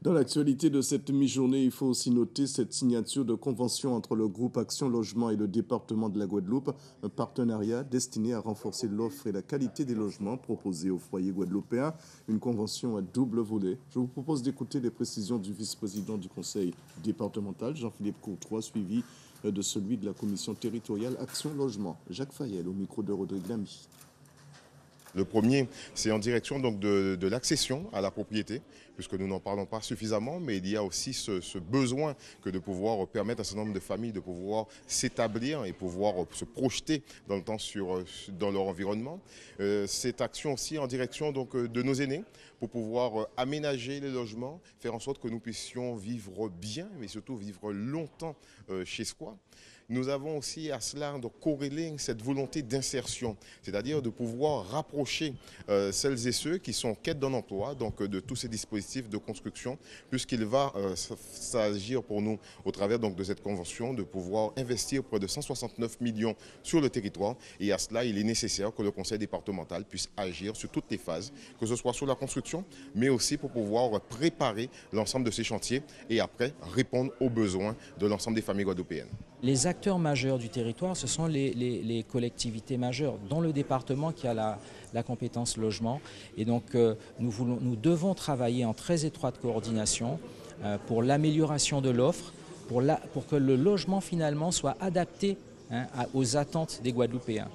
Dans l'actualité de cette mi-journée, il faut aussi noter cette signature de convention entre le groupe Action Logement et le département de la Guadeloupe, un partenariat destiné à renforcer l'offre et la qualité des logements proposés aux foyers guadeloupéens, une convention à double volet. Je vous propose d'écouter les précisions du vice-président du conseil départemental, Jean-Philippe Courtois, suivi de celui de la commission territoriale Action Logement, Jacques Fayel, au micro de Rodrigue Lamy. Le premier, c'est en direction donc de l'accession à la propriété, puisque nous n'en parlons pas suffisamment, mais il y a aussi ce besoin que de pouvoir permettre à un certain nombre de familles de pouvoir s'établir et pouvoir se projeter dans le temps dans leur environnement. Cette action aussi en direction donc de nos aînés, pour pouvoir aménager les logements, faire en sorte que nous puissions vivre bien, mais surtout vivre longtemps chez soi. Nous avons aussi à cela donc corrélé cette volonté d'insertion, c'est-à-dire de pouvoir rapprocher celles et ceux qui sont en quête d'un emploi, donc de tous ces dispositifs de construction, puisqu'il va s'agir pour nous, au travers donc de cette convention, de pouvoir investir près de 169 millions sur le territoire. Et à cela, il est nécessaire que le conseil départemental puisse agir sur toutes les phases, que ce soit sur la construction, mais aussi pour pouvoir préparer l'ensemble de ces chantiers et après répondre aux besoins de l'ensemble des familles guadeloupéennes. Les acteurs majeurs du territoire, ce sont les collectivités majeures, dont le département qui a la compétence logement. Et donc nous devons travailler en très étroite coordination pour l'amélioration de l'offre, pour que le logement finalement soit adapté aux attentes des Guadeloupéens.